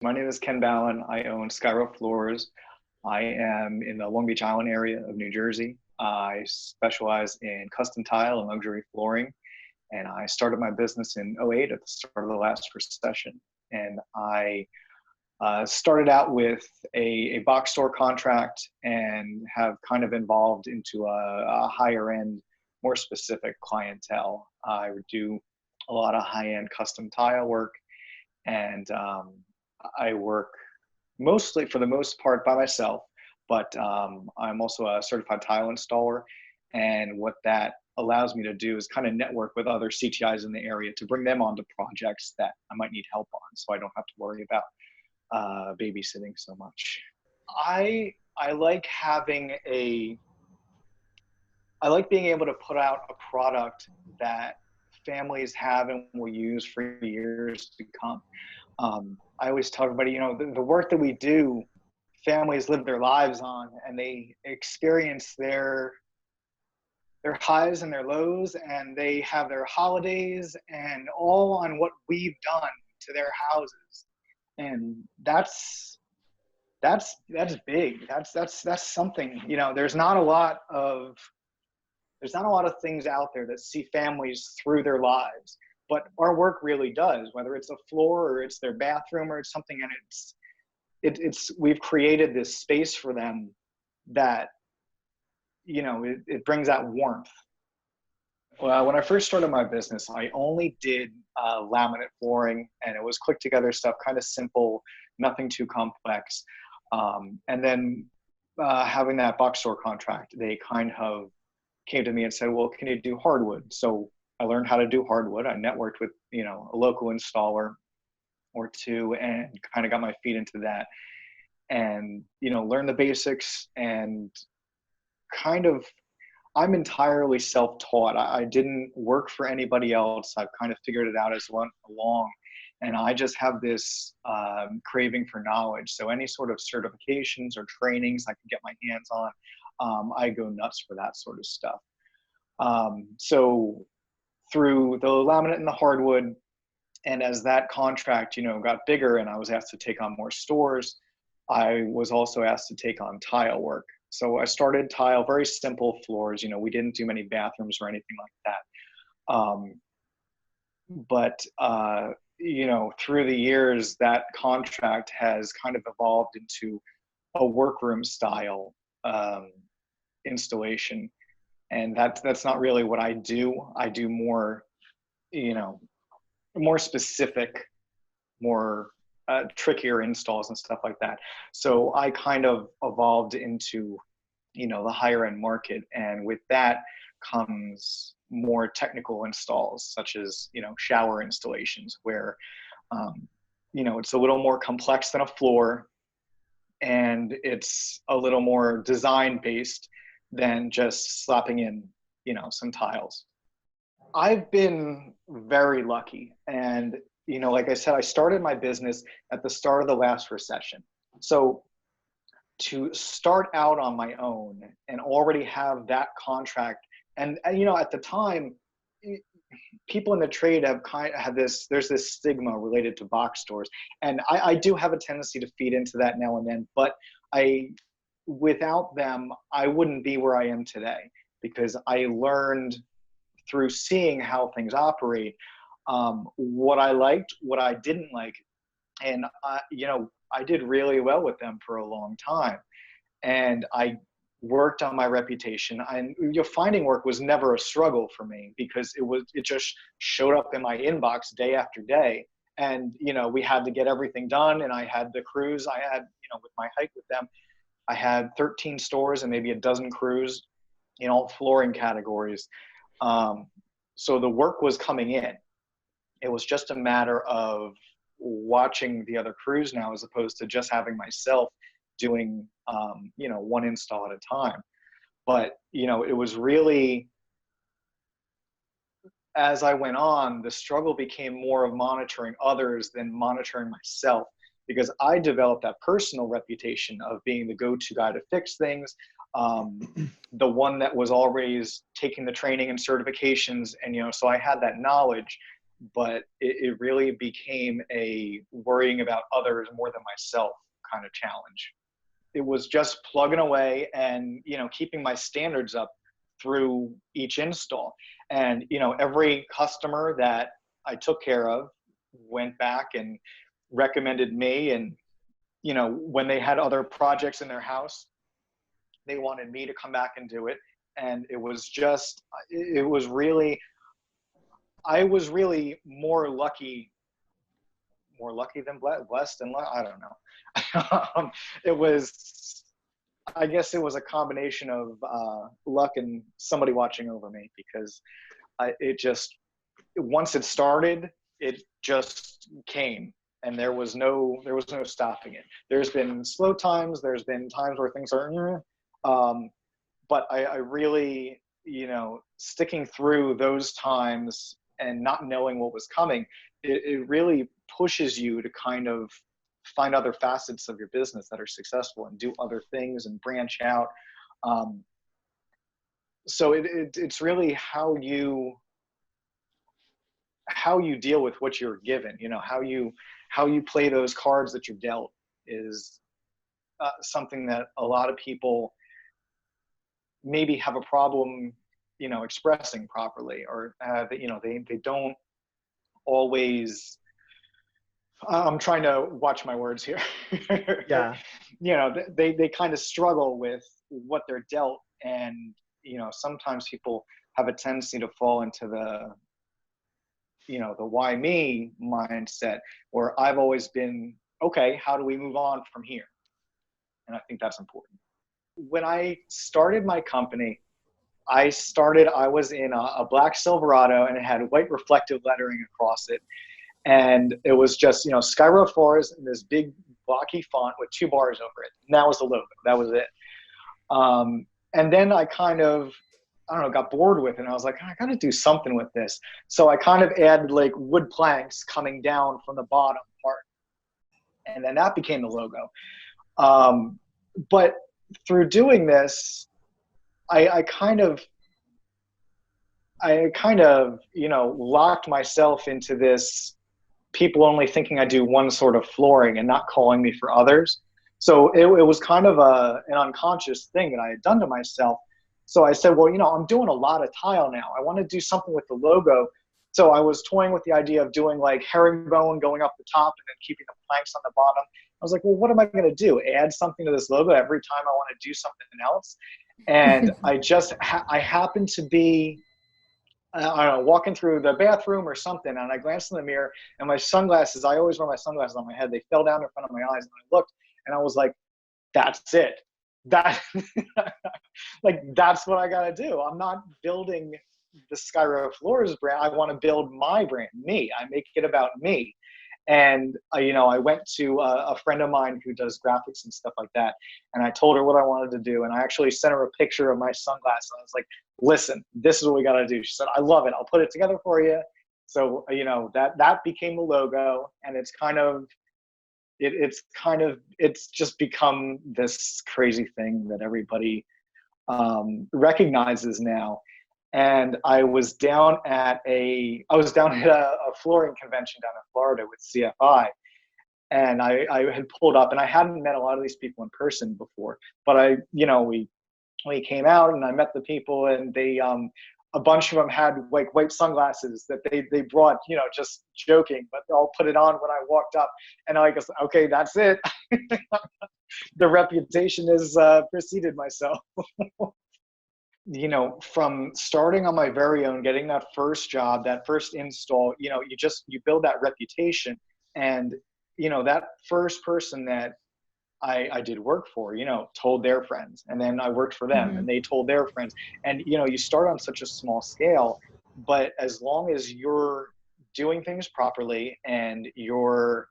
My name is Ken Ballin. I own Skyro Floors. I am in the Long Beach Island area of New Jersey. I specialize in custom tile and luxury flooring. And I started my business in '08 at the start of the last recession. And I started out with a box store contract and have kind of evolved into a higher end, more specific clientele. I would do a lot of high end custom tile work, and I work mostly, for the most part, by myself, but I'm also a certified tile installer. And what that allows me to do is kind of network with other CTIs in the area to bring them onto projects that I might need help on, so I don't have to worry about babysitting so much. I like having I like being able to put out a product that families have and will use for years to come. I always tell everybody, the work that we do, families live their lives on, and they experience their highs and their lows, and they have their holidays and all on what we've done to their houses. And that's big. That's something. There's not a lot of things out there that see families through their lives, but our work really does, whether it's a floor or it's their bathroom or it's something. And it's we've created this space for them that, it brings that warmth. Well, when I first started my business, I only did laminate flooring, and it was click together stuff, kind of simple, nothing too complex. And then having that box store contract, they kind of came to me and said, well, can you do hardwood? So I learned how to do hardwood. I networked with, a local installer or two, and kind of got my feet into that, and, learned the basics, and kind of, I'm entirely self-taught. I didn't work for anybody else. I've kind of figured it out as I went along. And I just have this craving for knowledge. So any sort of certifications or trainings I can get my hands on, I go nuts for that sort of stuff. So through the laminate and the hardwood, and as that contract, got bigger and I was asked to take on more stores, I was also asked to take on tile work. So I started tile, very simple floors. We didn't do many bathrooms or anything like that. But through the years, that contract has kind of evolved into a workroom style installation. And that's not really what I do. I do more, more specific, more trickier installs and stuff like that. So I kind of evolved into, the higher end market. And with that comes more technical installs, such as, shower installations, where, it's a little more complex than a floor, and it's a little more design based than just slapping in, some tiles. I've been very lucky. And, like I said, I started my business at the start of the last recession. So to start out on my own and already have that contract, and at the time, people in the trade have there's this stigma related to box stores. And I do have a tendency to feed into that now and then, but without them, I wouldn't be where I am today, because I learned through seeing how things operate, what I liked, what I didn't like. And, I did really well with them for a long time. And I worked on my reputation. And finding work was never a struggle for me, because it just showed up in my inbox day after day. And, we had to get everything done. And I had the crews I had, with my hike with them, I had 13 stores and maybe a dozen crews in all flooring categories. So the work was coming in. It was just a matter of watching the other crews now, as opposed to just having myself doing, one install at a time. But, it was really, as I went on, the struggle became more of monitoring others than monitoring myself, because I developed that personal reputation of being the go-to guy to fix things, the one that was always taking the training and certifications. And, so I had that knowledge. but it really became a worrying about others more than myself kind of challenge. It was just plugging away and, you know, keeping my standards up through each install. And, you know, every customer that I took care of went back and recommended me. And, you know, when they had other projects in their house, they wanted me to come back and do it. And it was just, it was really, I was really more lucky than blessed, and I don't know. It was, I guess it was a combination of luck and somebody watching over me, because it just, once it started, it just came, and there was no stopping it. There's been slow times, there's been times where things are, but I really, you know, sticking through those times and not knowing what was coming, it really pushes you to kind of find other facets of your business that are successful and do other things and branch out. So it's really how you deal with what you're given, you know, how you play those cards that you're dealt is something that a lot of people maybe have a problem, you know, expressing properly, or that, you know, they don't always, I'm trying to watch my words here. Yeah. You know, they kind of struggle with what they're dealt. And, you know, sometimes people have a tendency to fall into the, you know, the why me mindset, where I've always been, okay, how do we move on from here? And I think that's important. When I started my company, I was in a black Silverado, and it had white reflective lettering across it. And it was just, you know, Skyro floors in this big blocky font with 2 bars over it. And that was the logo. That was it. And then I kind of, I don't know, got bored with it. And I was like, I got to do something with this. So I kind of added like wood planks coming down from the bottom part. And then that became the logo. But through doing this, I kind of, you know, locked myself into this, people only thinking I do one sort of flooring and not calling me for others. So it was kind of an unconscious thing that I had done to myself. So I said, well, you know, I'm doing a lot of tile now. I want to do something with the logo. So I was toying with the idea of doing like herringbone going up the top and then keeping the planks on the bottom. I was like, well, what am I going to do? Add something to this logo every time I want to do something else? And I just, I happened to be, I don't know, walking through the bathroom or something, and I glanced in the mirror, and my sunglasses, I always wear my sunglasses on my head, they fell down in front of my eyes, and I looked, and I was like, that's it. That, like, that's what I got to do. I'm not building the Skyro Floors brand. I want to build my brand, me. I make it about me. And, you know, I went to a friend of mine who does graphics and stuff like that. And I told her what I wanted to do. And I actually sent her a picture of my sunglasses. I was like, listen, this is what we got to do. She said, I love it. I'll put it together for you. So, you know, that became the logo. And it's kind of, it's just become this crazy thing that everybody recognizes now. And I was down at a flooring convention down in Florida with CFI. And I had pulled up, and I hadn't met a lot of these people in person before, but we came out and I met the people, and they, a bunch of them had like white sunglasses that they brought, you know, just joking, but they all put it on when I walked up, and I guess, okay, that's it. The reputation is preceded myself. You know, from starting on my very own, getting that first job, that first install, you know, you build that reputation. And, you know, that first person that I did work for, you know, told their friends, and then I worked for them, and they told their friends. And, you know, you start on such a small scale, but as long as you're doing things properly and you're,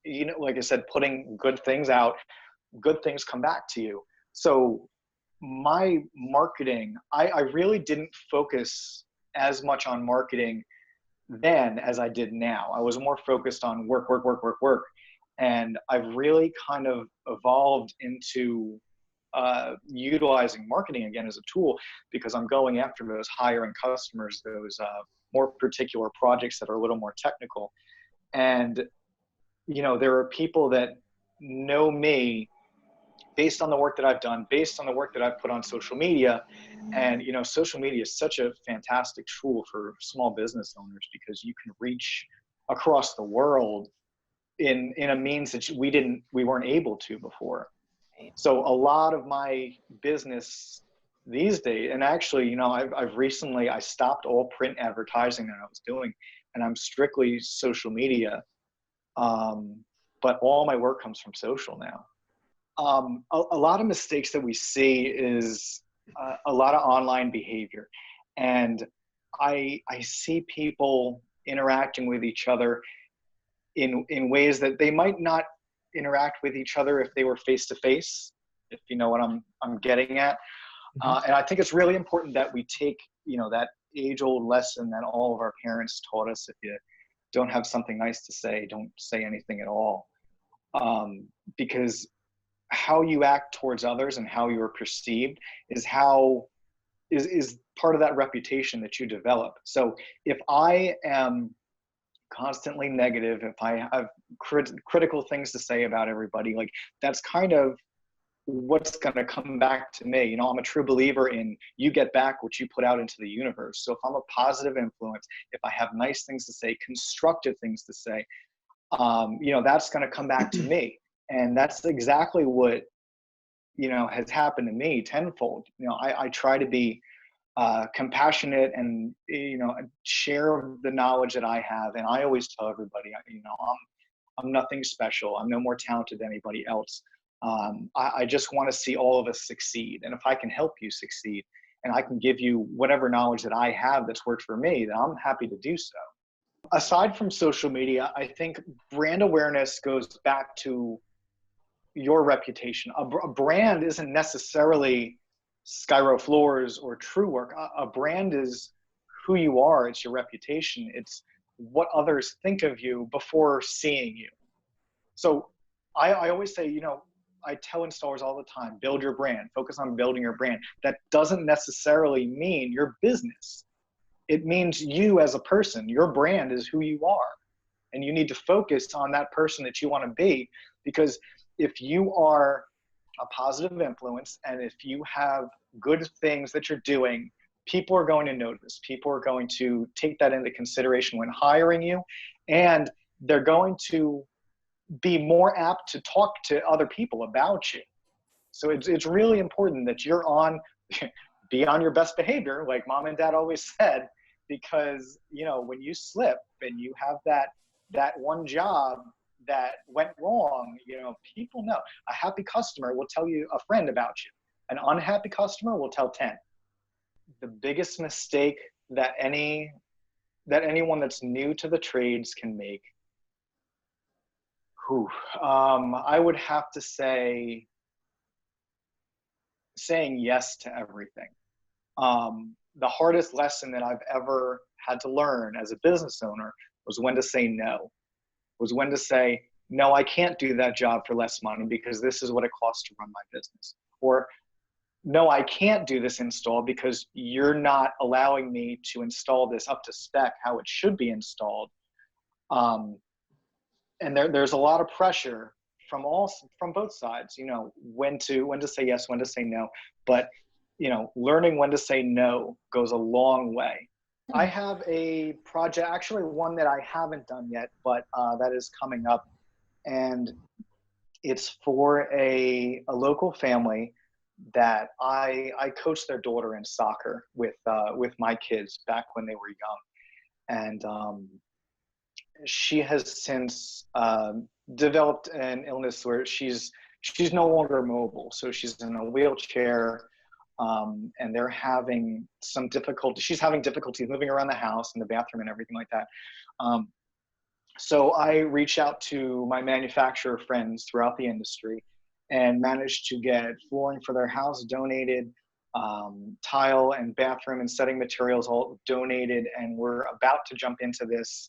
you know, like I said, putting good things out, good things come back to you. So my marketing, I really didn't focus as much on marketing then as I did now. I was more focused on work, work, work, work, work. And I've really kind of evolved into utilizing marketing again as a tool, because I'm going after those higher end customers, those more particular projects that are a little more technical. And, you know, there are people that know me based on the work that I've done, based on the work that I've put on social media. And, you know, social media is such a fantastic tool for small business owners, because you can reach across the world in a means that we weren't able to before. So a lot of my business these days, and actually, you know, I've recently, I stopped all print advertising that I was doing, and I'm strictly social media. But all my work comes from social now. A lot of mistakes that we see is a lot of online behavior. And I see people interacting with each other in ways that they might not interact with each other if they were face to face, if you know what I'm getting at. And I think it's really important that we take, you know, that age old lesson that all of our parents taught us: if you don't have something nice to say, don't say anything at all. Because how you act towards others and how you're perceived is part of that reputation that you develop. So if I am constantly negative, if I have critical things to say about everybody, like, that's kind of what's going to come back to me. You know, I'm a true believer in you get back what you put out into the universe. So if I'm a positive influence, if I have nice things to say, constructive things to say, you know, that's going to come back to me. And that's exactly what, you know, has happened to me tenfold. You know, I try to be compassionate and, you know, share the knowledge that I have. And I always tell everybody, you know, I'm nothing special. I'm no more talented than anybody else. I just want to see all of us succeed. And if I can help you succeed, and I can give you whatever knowledge that I have that's worked for me, then I'm happy to do so. Aside from social media, I think brand awareness goes back to your reputation. A brand isn't necessarily Skyro Floors or TrueWork. A brand is who you are. It's your reputation. It's what others think of you before seeing you. So I always say, you know, I tell installers all the time, build your brand, focus on building your brand. That doesn't necessarily mean your business. It means you as a person. Your brand is who you are. And you need to focus on that person that you want to be, because if you are a positive influence and if you have good things that you're doing, people are going to notice. People are going to take that into consideration when hiring you, and they're going to be more apt to talk to other people about you. So it's really important that you're be on your best behavior, like mom and dad always said, because, you know, when you slip and you have that one job that went wrong, you know, people know. A happy customer will tell a friend about you. An unhappy customer will tell 10. The biggest mistake that anyone that's new to the trades can make, I would have to say saying yes to everything. The hardest lesson that I've ever had to learn as a business owner was when to say no. Was when to say, no, I can't do that job for less money because this is what it costs to run my business. Or, no, I can't do this install because you're not allowing me to install this up to spec how it should be installed. And there's a lot of pressure from both sides, you know, when to say yes, when to say no. But, you know, learning when to say no goes a long way. I have a project, actually one that I haven't done yet, but that is coming up, and it's for a local family that I coached their daughter in soccer with my kids back when they were young, and she has since developed an illness where she's no longer mobile, so she's in a wheelchair. And they're having some difficulty. She's having difficulty moving around the house and the bathroom and everything like that. So I reached out to my manufacturer friends throughout the industry and managed to get flooring for their house donated, tile and bathroom and setting materials all donated. And we're about to jump into this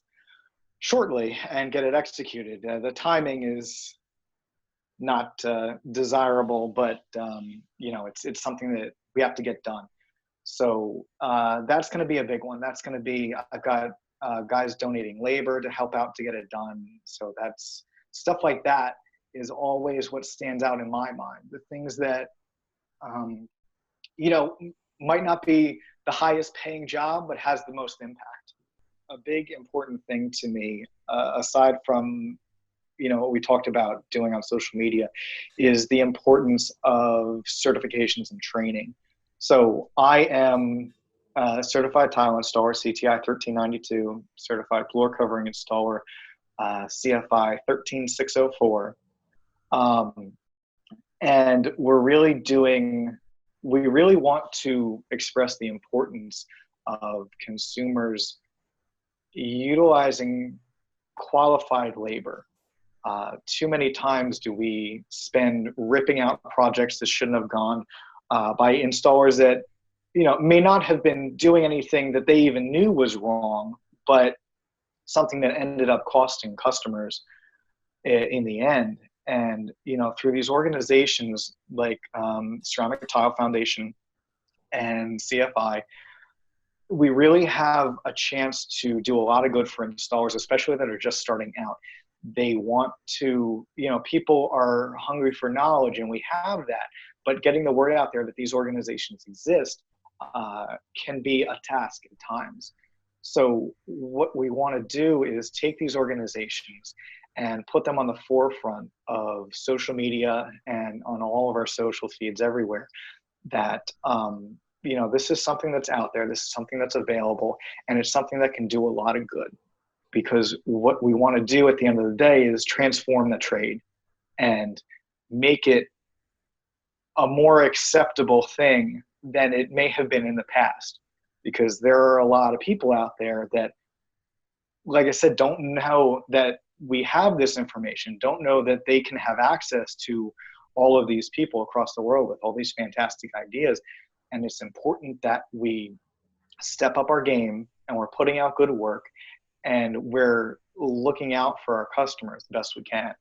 shortly and get it executed. The timing is not desirable, but it's something that we have to get done. So that's going to be a big one. That's going to be, I've got guys donating labor to help out to get it done. So that's stuff like that is always what stands out in my mind. The things that, um, you know, might not be the highest paying job, but has the most impact. A big important thing to me, aside from what we talked about doing on social media, is the importance of certifications and training. So I am a certified tile installer, CTI 1392, certified floor covering installer, CFI 13604. And we really want to express the importance of consumers utilizing qualified labor. Too many times do we spend ripping out projects that shouldn't have gone by installers that may not have been doing anything that they even knew was wrong, but something that ended up costing customers in the end. And through these organizations like Ceramic Tile Foundation and CFI, we really have a chance to do a lot of good for installers, especially that are just starting out. They want to, people are hungry for knowledge, and we have that, but getting the word out there that these organizations exist can be a task at times. So what we want to do is take these organizations and put them on the forefront of social media and on all of our social feeds everywhere, that this is something that's out there, this is something that's available, and it's something that can do a lot of good. Because what we want to do at the end of the day is transform the trade and make it a more acceptable thing than it may have been in the past. Because there are a lot of people out there that, like I said, don't know that we have this information, don't know that they can have access to all of these people across the world with all these fantastic ideas. And it's important that we step up our game, and we're putting out good work, and we're looking out for our customers the best we can.